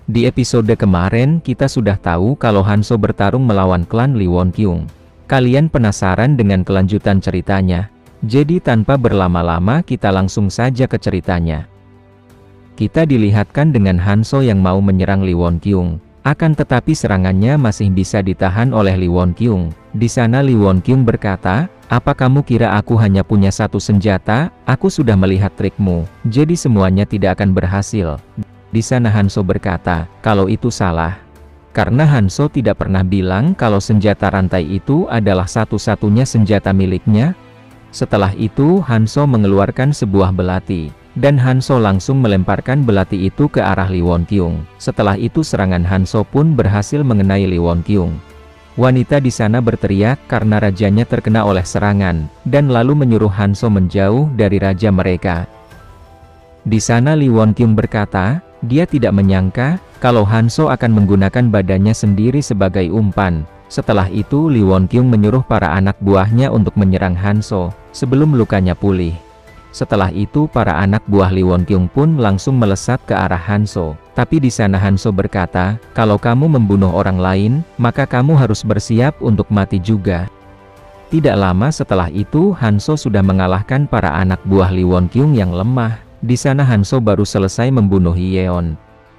Di episode kemarin kita sudah tahu kalau Hanso bertarung melawan klan Lee Won-kyung. Kalian penasaran dengan kelanjutan ceritanya? Jadi tanpa berlama-lama kita langsung saja ke ceritanya. Kita dilihatkan dengan Hanso yang mau menyerang Lee Won-kyung. Akan tetapi serangannya masih bisa ditahan oleh Lee Won-kyung. Di sana Lee Won-kyung berkata, "Apa kamu kira aku hanya punya satu senjata? Aku sudah melihat trikmu. Jadi semuanya tidak akan berhasil." Di sana Hanso berkata, kalau itu salah. Karena Hanso tidak pernah bilang kalau senjata rantai itu adalah satu-satunya senjata miliknya. Setelah itu Hanso mengeluarkan sebuah belati. Dan Hanso langsung melemparkan belati itu ke arah Lee Won-kyung. Setelah itu serangan Hanso pun berhasil mengenai Lee Won-kyung. Wanita di sana berteriak karena rajanya terkena oleh serangan. Dan lalu menyuruh Hanso menjauh dari raja mereka. Di sana Lee Won-kyung berkata, dia tidak menyangka, kalau Hanso akan menggunakan badannya sendiri sebagai umpan. Setelah itu Lee Won-kyung menyuruh para anak buahnya untuk menyerang Hanso, sebelum lukanya pulih. Setelah itu para anak buah Lee Won-kyung pun langsung melesat ke arah Hanso. Tapi di sana Hanso berkata, kalau kamu membunuh orang lain, maka kamu harus bersiap untuk mati juga. Tidak lama setelah itu Hanso sudah mengalahkan para anak buah Lee Won-kyung yang lemah. Di sana Hanso baru selesai membunuh Hyeon.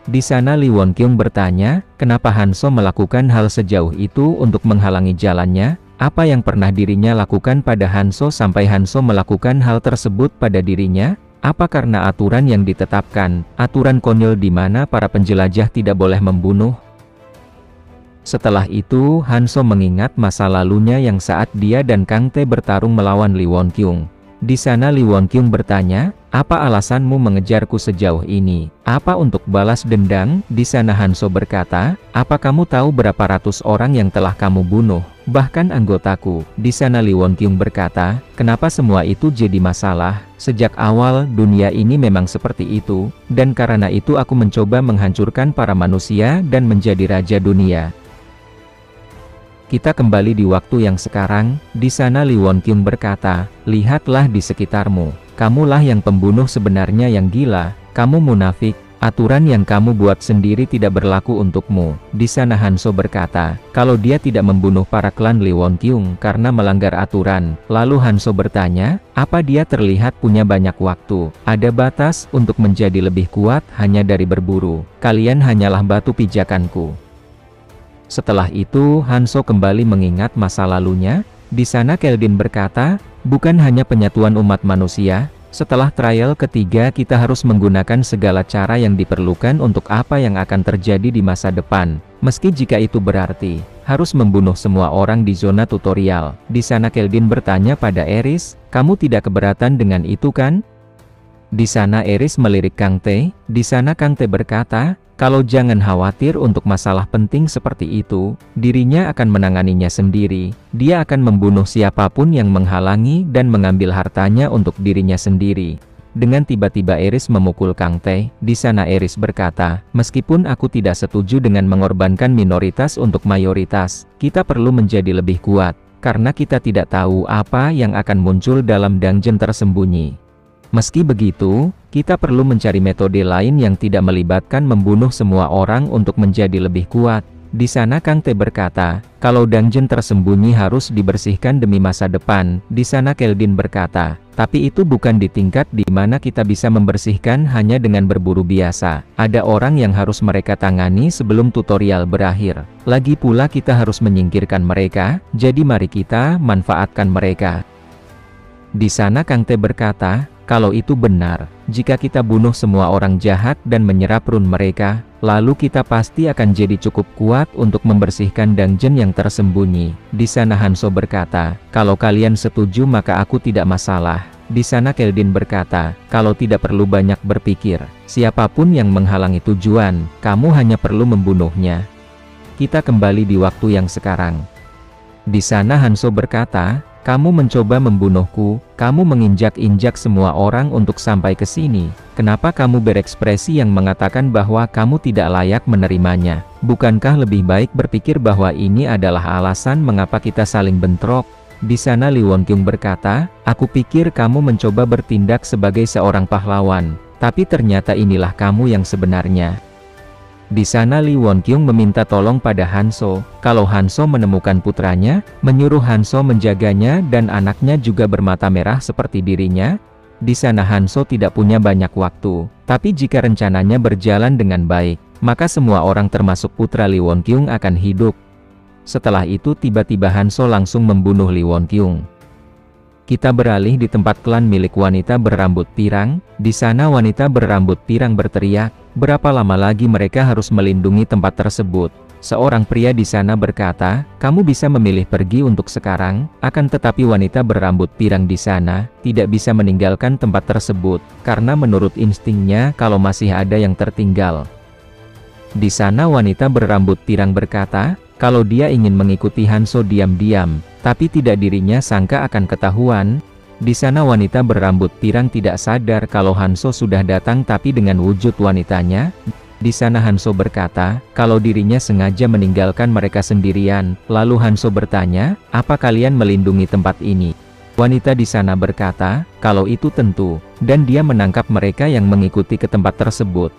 Di sana Lee Won-kyung bertanya, kenapa Hanso melakukan hal sejauh itu untuk menghalangi jalannya? Apa yang pernah dirinya lakukan pada Hanso sampai Hanso melakukan hal tersebut pada dirinya? Apa karena aturan yang ditetapkan, aturan konyol di mana para penjelajah tidak boleh membunuh? Setelah itu Hanso mengingat masa lalunya yang saat dia dan Kang Tae bertarung melawan Lee Won-kyung. Di sana Lee Won-kyung bertanya, apa alasanmu mengejarku sejauh ini? Apa untuk balas dendam? Di sana Hanso berkata, apa kamu tahu berapa ratus orang yang telah kamu bunuh? Bahkan anggotaku. Di sana Lee Won-kyung berkata, kenapa semua itu jadi masalah? Sejak awal dunia ini memang seperti itu, dan karena itu aku mencoba menghancurkan para manusia dan menjadi raja dunia. Kita kembali di waktu yang sekarang. Di sana Lee Won-kyung berkata, lihatlah di sekitarmu. Kamulah yang pembunuh sebenarnya yang gila. Kamu munafik. Aturan yang kamu buat sendiri tidak berlaku untukmu. Di sana Hanso berkata, kalau dia tidak membunuh para klan Lee Won-kyung karena melanggar aturan. Lalu Hanso bertanya, apa dia terlihat punya banyak waktu? Ada batas untuk menjadi lebih kuat hanya dari berburu. Kalian hanyalah batu pijakanku. Setelah itu Hanso kembali mengingat masa lalunya. Di sana Keldin berkata, bukan hanya penyatuan umat manusia. Setelah trial ketiga kita harus menggunakan segala cara yang diperlukan untuk apa yang akan terjadi di masa depan. Meski jika itu berarti harus membunuh semua orang di zona tutorial. Di sana Keldin bertanya pada Eris, kamu tidak keberatan dengan itu kan? Di sana Eris melirik Kang Tae. Di sana Kang Tae berkata, kalau jangan khawatir untuk masalah penting seperti itu, dirinya akan menanganinya sendiri. Dia akan membunuh siapapun yang menghalangi dan mengambil hartanya untuk dirinya sendiri. Dengan tiba-tiba Eris memukul Kang Tae. Di sana Eris berkata, meskipun aku tidak setuju dengan mengorbankan minoritas untuk mayoritas, kita perlu menjadi lebih kuat, karena kita tidak tahu apa yang akan muncul dalam dungeon tersembunyi. Meski begitu, kita perlu mencari metode lain yang tidak melibatkan membunuh semua orang untuk menjadi lebih kuat. Di sana Kang Tae berkata, kalau dungeon tersembunyi harus dibersihkan demi masa depan. Di sana Keldin berkata, tapi itu bukan di tingkat di mana kita bisa membersihkan hanya dengan berburu biasa. Ada orang yang harus mereka tangani sebelum tutorial berakhir. Lagi pula kita harus menyingkirkan mereka, jadi mari kita manfaatkan mereka. Di sana Kang Tae berkata, kalau itu benar, jika kita bunuh semua orang jahat dan menyerap run mereka, lalu kita pasti akan jadi cukup kuat untuk membersihkan dungeon yang tersembunyi. Di sana Hanso berkata, kalau kalian setuju maka aku tidak masalah. Di sana Keldin berkata, kalau tidak perlu banyak berpikir, siapapun yang menghalangi tujuan, kamu hanya perlu membunuhnya. Kita kembali di waktu yang sekarang. Di sana Hanso berkata, kamu mencoba membunuhku, kamu menginjak-injak semua orang untuk sampai ke sini. Kenapa kamu berekspresi yang mengatakan bahwa kamu tidak layak menerimanya? Bukankah lebih baik berpikir bahwa ini adalah alasan mengapa kita saling bentrok? Di sana Lee Won-kyung berkata, aku pikir kamu mencoba bertindak sebagai seorang pahlawan, tapi ternyata inilah kamu yang sebenarnya. Di sana Lee Won Kyung meminta tolong pada Hanso, kalau Hanso menemukan putranya, menyuruh Hanso menjaganya dan anaknya juga bermata merah seperti dirinya. Di sana Hanso tidak punya banyak waktu, tapi jika rencananya berjalan dengan baik, maka semua orang termasuk putra Lee Won Kyung akan hidup. Setelah itu tiba-tiba Hanso langsung membunuh Lee Won Kyung. Kita beralih di tempat klan milik wanita berambut pirang. Di sana wanita berambut pirang berteriak, berapa lama lagi mereka harus melindungi tempat tersebut. Seorang pria di sana berkata, kamu bisa memilih pergi untuk sekarang, akan tetapi wanita berambut pirang di sana tidak bisa meninggalkan tempat tersebut, karena menurut instingnya kalau masih ada yang tertinggal. Di sana wanita berambut pirang berkata, kalau dia ingin mengikuti Hanso diam-diam, tapi tidak dirinya sangka akan ketahuan. Di sana wanita berambut pirang tidak sadar kalau Hanso sudah datang tapi dengan wujud wanitanya. Di sana Hanso berkata, kalau dirinya sengaja meninggalkan mereka sendirian. Lalu Hanso bertanya, apa kalian melindungi tempat ini? Wanita di sana berkata, kalau itu tentu, dan dia menangkap mereka yang mengikuti ke tempat tersebut.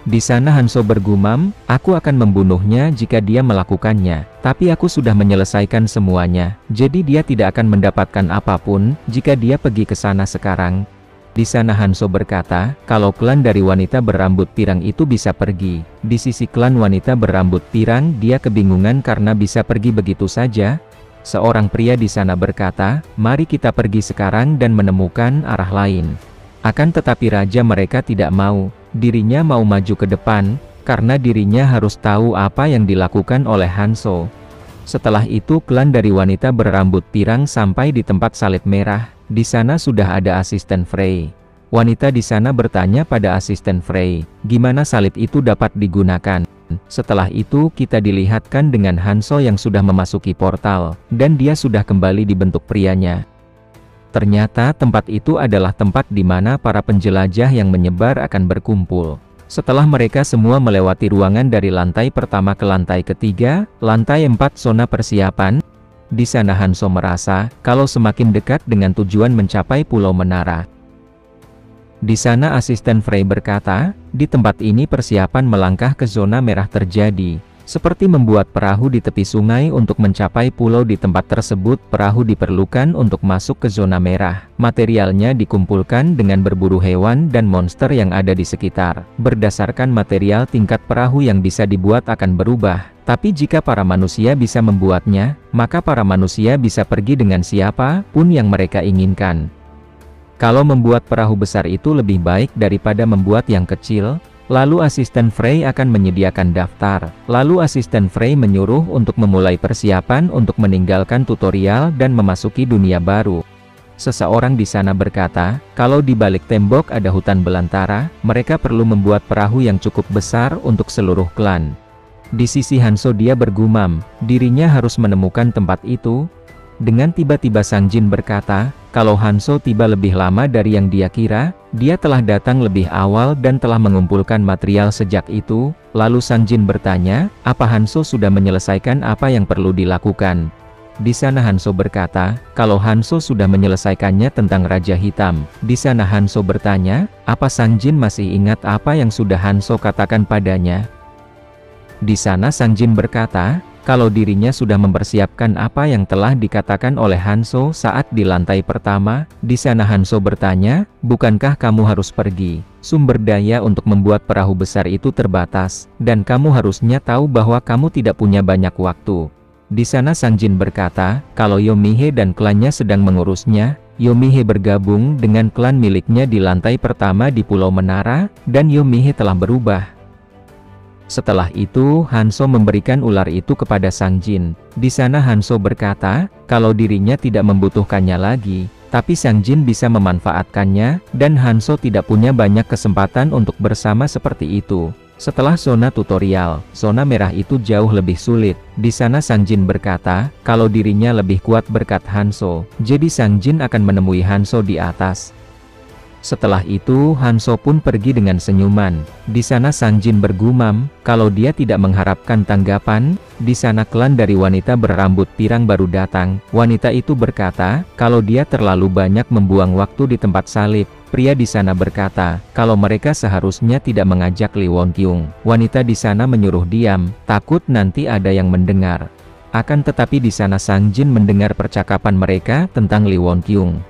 Di sana Hanso bergumam, aku akan membunuhnya jika dia melakukannya, tapi aku sudah menyelesaikan semuanya, jadi dia tidak akan mendapatkan apapun jika dia pergi ke sana sekarang. Di sana Hanso berkata, kalau klan dari wanita berambut pirang itu bisa pergi. Di sisi klan wanita berambut pirang dia kebingungan karena bisa pergi begitu saja. Seorang pria di sana berkata, mari kita pergi sekarang dan menemukan arah lain. Akan tetapi raja mereka tidak mau. Dirinya mau maju ke depan, karena dirinya harus tahu apa yang dilakukan oleh Hanso. Setelah itu klan dari wanita berambut pirang sampai di tempat salib merah. Di sana sudah ada asisten Frey. Wanita di sana bertanya pada asisten Frey, gimana salib itu dapat digunakan. Setelah itu kita dilihatkan dengan Hanso yang sudah memasuki portal, dan dia sudah kembali dibentuk prianya. Ternyata tempat itu adalah tempat di mana para penjelajah yang menyebar akan berkumpul. Setelah mereka semua melewati ruangan dari lantai pertama ke lantai ketiga, lantai 4 zona persiapan. Di sana Hanso merasa, kalau semakin dekat dengan tujuan mencapai Pulau Menara. Di sana asisten Frey berkata, di tempat ini persiapan melangkah ke zona merah terjadi. Seperti membuat perahu di tepi sungai untuk mencapai pulau di tempat tersebut, perahu diperlukan untuk masuk ke zona merah. Materialnya dikumpulkan dengan berburu hewan dan monster yang ada di sekitar. Berdasarkan material tingkat perahu yang bisa dibuat akan berubah. Tapi jika para manusia bisa membuatnya, maka para manusia bisa pergi dengan siapa pun yang mereka inginkan. Kalau membuat perahu besar itu lebih baik daripada membuat yang kecil. Lalu asisten Frey akan menyediakan daftar. Lalu asisten Frey menyuruh untuk memulai persiapan untuk meninggalkan tutorial dan memasuki dunia baru. Seseorang di sana berkata, kalau di balik tembok ada hutan belantara, mereka perlu membuat perahu yang cukup besar untuk seluruh klan. Di sisi Hanso dia bergumam, dirinya harus menemukan tempat itu. Dengan tiba-tiba Sang Jin berkata, kalau Hanso tiba lebih lama dari yang dia kira, dia telah datang lebih awal dan telah mengumpulkan material sejak itu. Lalu Sang Jin bertanya, apa Hanso sudah menyelesaikan apa yang perlu dilakukan? Di sana Hanso berkata, kalau Hanso sudah menyelesaikannya tentang Raja Hitam. Di sana Hanso bertanya, apa Sang Jin masih ingat apa yang sudah Hanso katakan padanya? Di sana Sang Jin berkata, kalau dirinya sudah mempersiapkan apa yang telah dikatakan oleh Hanso saat di lantai pertama. Di sana Hanso bertanya, bukankah kamu harus pergi? Sumber daya untuk membuat perahu besar itu terbatas, dan kamu harusnya tahu bahwa kamu tidak punya banyak waktu. Di sana Sang Jin berkata, kalau Yomihe dan klannya sedang mengurusnya. Yomihe bergabung dengan klan miliknya di lantai pertama di Pulau Menara, dan Yomihe telah berubah. Setelah itu Hanso memberikan ular itu kepada Sang Jin. Di sana Hanso berkata, kalau dirinya tidak membutuhkannya lagi, tapi Sang Jin bisa memanfaatkannya, dan Hanso tidak punya banyak kesempatan untuk bersama seperti itu. Setelah zona tutorial, zona merah itu jauh lebih sulit. Di sana Sang Jin berkata, kalau dirinya lebih kuat berkat Hanso, jadi Sang Jin akan menemui Hanso di atas. Setelah itu Hanso pun pergi dengan senyuman. Di sana Sang Jin bergumam, kalau dia tidak mengharapkan tanggapan. Di sana klan dari wanita berambut pirang baru datang. Wanita itu berkata, kalau dia terlalu banyak membuang waktu di tempat salib. Pria di sana berkata, kalau mereka seharusnya tidak mengajak Lee Won Kyung. Wanita di sana menyuruh diam, takut nanti ada yang mendengar. Akan tetapi di sana Sang Jin mendengar percakapan mereka tentang Lee Won Kyung.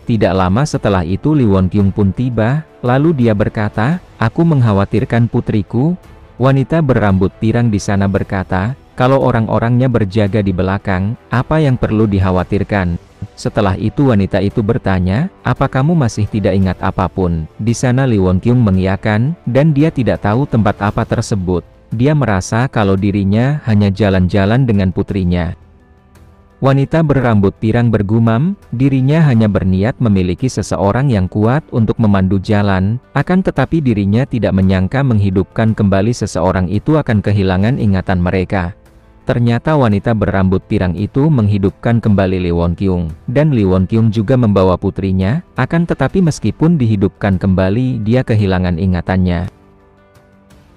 Tidak lama setelah itu Lee Won Kyung pun tiba, lalu dia berkata, aku mengkhawatirkan putriku. Wanita berambut pirang di sana berkata, kalau orang-orangnya berjaga di belakang, apa yang perlu dikhawatirkan? Setelah itu wanita itu bertanya, apa kamu masih tidak ingat apapun? Di sana Lee Won Kyung mengiyakan, dan dia tidak tahu tempat apa tersebut. Dia merasa kalau dirinya hanya jalan-jalan dengan putrinya. Wanita berambut pirang bergumam, dirinya hanya berniat memiliki seseorang yang kuat untuk memandu jalan, akan tetapi dirinya tidak menyangka menghidupkan kembali seseorang itu akan kehilangan ingatan mereka. Ternyata wanita berambut pirang itu menghidupkan kembali Lee Won Kyung, dan Lee Won Kyung juga membawa putrinya, akan tetapi meskipun dihidupkan kembali, dia kehilangan ingatannya.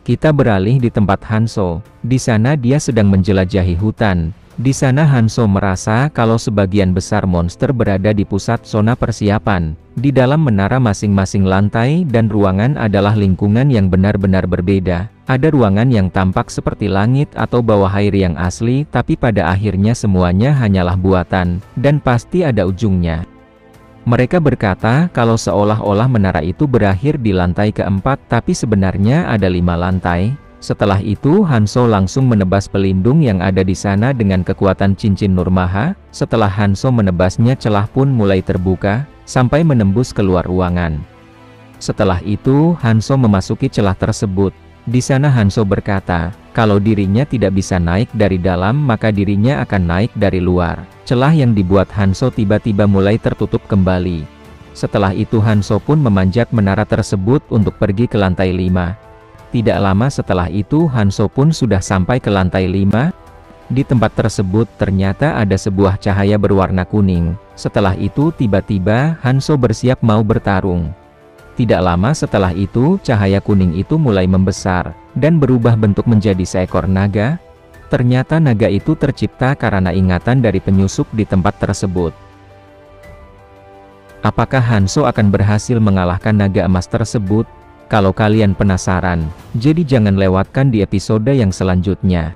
Kita beralih di tempat Hanso. Di sana dia sedang menjelajahi hutan. Di sana Hanso merasa kalau sebagian besar monster berada di pusat zona persiapan. Di dalam menara masing-masing lantai dan ruangan adalah lingkungan yang benar-benar berbeda. Ada ruangan yang tampak seperti langit atau bawah air yang asli, tapi pada akhirnya semuanya hanyalah buatan, dan pasti ada ujungnya. Mereka berkata kalau seolah-olah menara itu berakhir di lantai keempat, tapi sebenarnya ada 5 lantai. Setelah itu Hanso langsung menebas pelindung yang ada di sana dengan kekuatan cincin Nurmaha. Setelah Hanso menebasnya, celah pun mulai terbuka, sampai menembus keluar ruangan. Setelah itu Hanso memasuki celah tersebut. Di sana Hanso berkata, kalau dirinya tidak bisa naik dari dalam maka dirinya akan naik dari luar. Celah yang dibuat Hanso tiba-tiba mulai tertutup kembali. Setelah itu Hanso pun memanjat menara tersebut untuk pergi ke lantai 5. Tidak lama setelah itu Hanso pun sudah sampai ke lantai 5. Di tempat tersebut ternyata ada sebuah cahaya berwarna kuning. Setelah itu tiba-tiba Hanso bersiap mau bertarung. Tidak lama setelah itu cahaya kuning itu mulai membesar, dan berubah bentuk menjadi seekor naga. Ternyata naga itu tercipta karena ingatan dari penyusup di tempat tersebut. Apakah Hanso akan berhasil mengalahkan naga emas tersebut? Kalau kalian penasaran, jadi jangan lewatkan di episode yang selanjutnya.